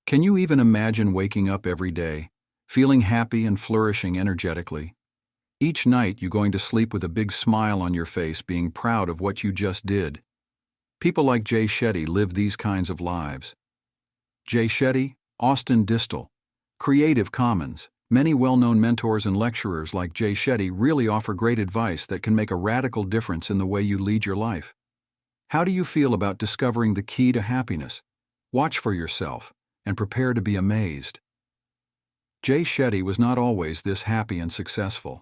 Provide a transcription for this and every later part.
Can you even imagine waking up every day, feeling happy and flourishing energetically? Each night you going to sleep with a big smile on your face, being proud of what you just did. People like Shetty live these kinds of lives. Shetty, Austin Distal, Creative Commons. Many well-known mentors and lecturers like Shetty really offer great advice that can make a radical difference in the way you lead your life. How do you feel about discovering the key to happiness? Watch for yourself and prepare to be amazed. Shetty was not always this happy and successful.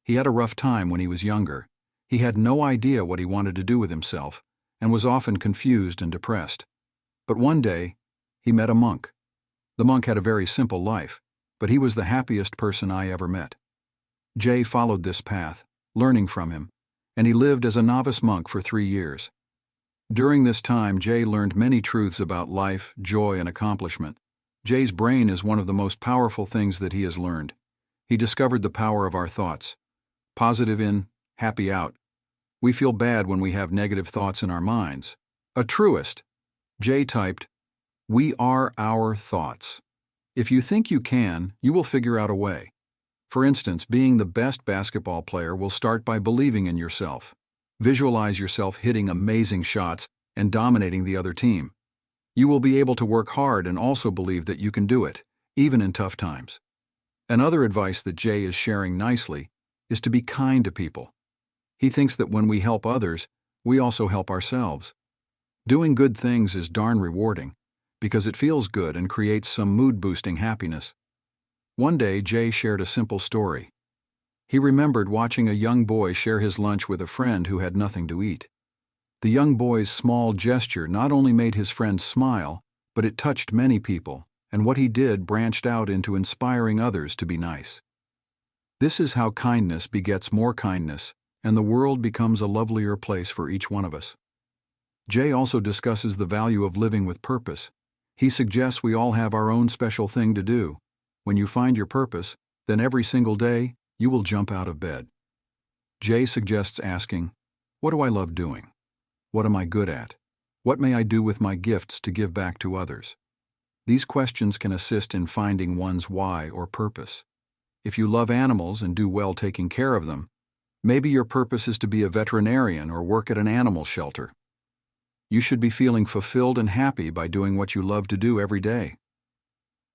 He had a rough time when he was younger. He had no idea what he wanted to do with himself and was often confused and depressed. But one day, he met a monk. The monk had a very simple life, but he was the happiest person I ever met. Jay followed this path, learning from him, and he lived as a novice monk for 3 years. During this time, Jay learned many truths about life, joy, and accomplishment. Jay's brain is one of the most powerful things that he has learned. He discovered the power of our thoughts. Positive in, happy out. We feel bad when we have negative thoughts in our minds. A truist. Jay typed, "We are our thoughts. If you think you can, you will figure out a way." For instance, being the best basketball player will start by believing in yourself. Visualize yourself hitting amazing shots and dominating the other team. You will be able to work hard and also believe that you can do it, even in tough times. Another advice that Jay is sharing nicely is to be kind to people. He thinks that when we help others, we also help ourselves. Doing good things is darn rewarding, because it feels good and creates some mood-boosting happiness. One day, Jay shared a simple story. He remembered watching a young boy share his lunch with a friend who had nothing to eat. The young boy's small gesture not only made his friend smile, but it touched many people, and what he did branched out into inspiring others to be nice. This is how kindness begets more kindness, and the world becomes a lovelier place for each one of us. Jay also discusses the value of living with purpose. He suggests we all have our own special thing to do. When you find your purpose, then every single day, you will jump out of bed. Jay suggests asking, "What do I love doing? What am I good at? What may I do with my gifts to give back to others?" These questions can assist in finding one's why or purpose. If you love animals and do well taking care of them, maybe your purpose is to be a veterinarian or work at an animal shelter. You should be feeling fulfilled and happy by doing what you love to do every day.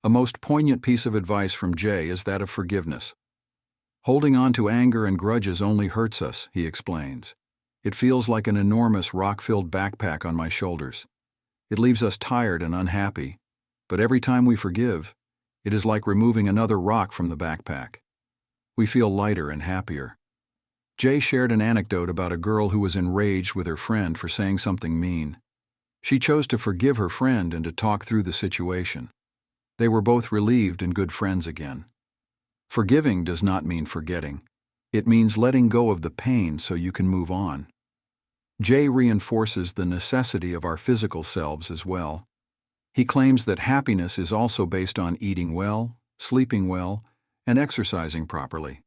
A most poignant piece of advice from Jay is that of forgiveness. Holding on to anger and grudges only hurts us, he explains. It feels like an enormous rock-filled backpack on my shoulders. It leaves us tired and unhappy, but every time we forgive, it is like removing another rock from the backpack. We feel lighter and happier. Jay shared an anecdote about a girl who was enraged with her friend for saying something mean. She chose to forgive her friend and to talk through the situation. They were both relieved and good friends again. Forgiving does not mean forgetting. It means letting go of the pain so you can move on. Jay reinforces the necessity of our physical selves as well. He claims that happiness is also based on eating well, sleeping well, and exercising properly.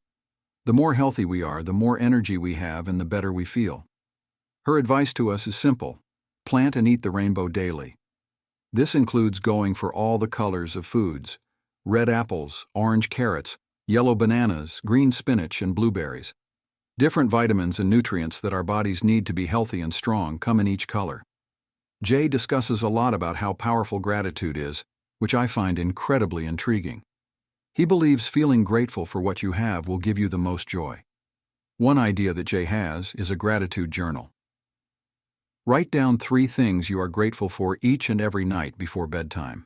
The more healthy we are, the more energy we have and the better we feel. Her advice to us is simple: plant and eat the rainbow daily. This includes going for all the colors of foods: red apples, orange carrots, yellow bananas, green spinach, and blueberries. Different vitamins and nutrients that our bodies need to be healthy and strong come in each color. Jay discusses a lot about how powerful gratitude is, which I find incredibly intriguing. He believes feeling grateful for what you have will give you the most joy. One idea that Jay has is a gratitude journal. Write down 3 things you are grateful for each and every night before bedtime.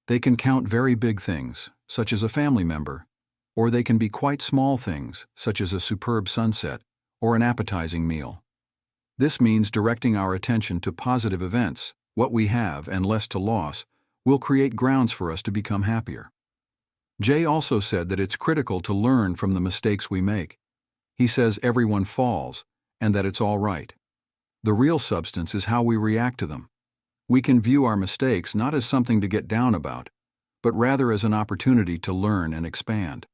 They can count very big things, such as a family member, or they can be quite small things, such as a superb sunset or an appetizing meal. This means directing our attention to positive events, what we have, and less to loss, will create grounds for us to become happier. Jay also said that it's critical to learn from the mistakes we make. He says everyone falls, and that it's all right. The real substance is how we react to them. We can view our mistakes not as something to get down about, but rather as an opportunity to learn and expand.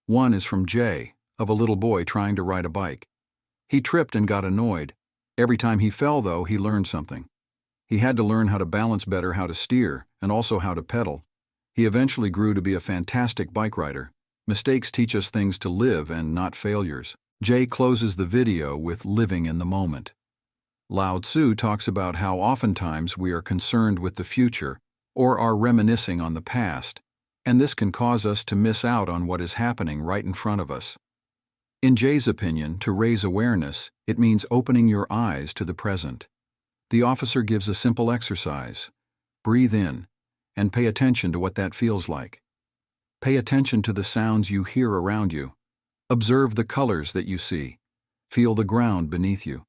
One is from Jay, of a little boy trying to ride a bike. He tripped and got annoyed. Every time he fell, though, he learned something. He had to learn how to balance better, how to steer, and also how to pedal. He eventually grew to be a fantastic bike rider. Mistakes teach us things to live and not failures. Jay closes the video with living in the moment. Lao Tzu talks about how oftentimes we are concerned with the future or are reminiscing on the past, and this can cause us to miss out on what is happening right in front of us. In Jay's opinion, to raise awareness, it means opening your eyes to the present. The officer gives a simple exercise. Breathe in, and pay attention to what that feels like. Pay attention to the sounds you hear around you. Observe the colors that you see. Feel the ground beneath you.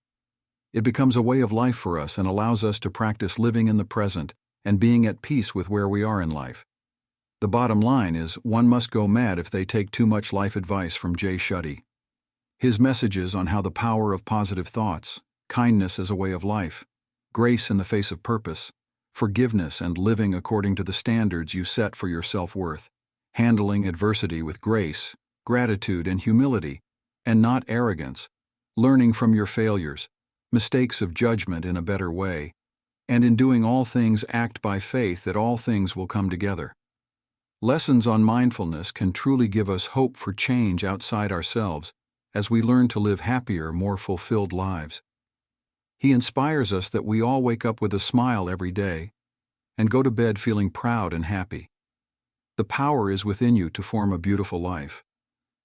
It becomes a way of life for us and allows us to practice living in the present and being at peace with where we are in life. The bottom line is, one must go mad if they take too much life advice from Jay Shetty. His messages on how the power of positive thoughts, kindness as a way of life, grace in the face of purpose, forgiveness and living according to the standards you set for your self-worth, handling adversity with grace, gratitude and humility, and not arrogance, learning from your failures, mistakes of judgment in a better way, and in doing all things act by faith that all things will come together. Lessons on mindfulness can truly give us hope for change outside ourselves as we learn to live happier, more fulfilled lives. He inspires us that we all wake up with a smile every day and go to bed feeling proud and happy. The power is within you to form a beautiful life.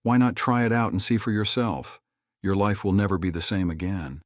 Why not try it out and see for yourself? Your life will never be the same again.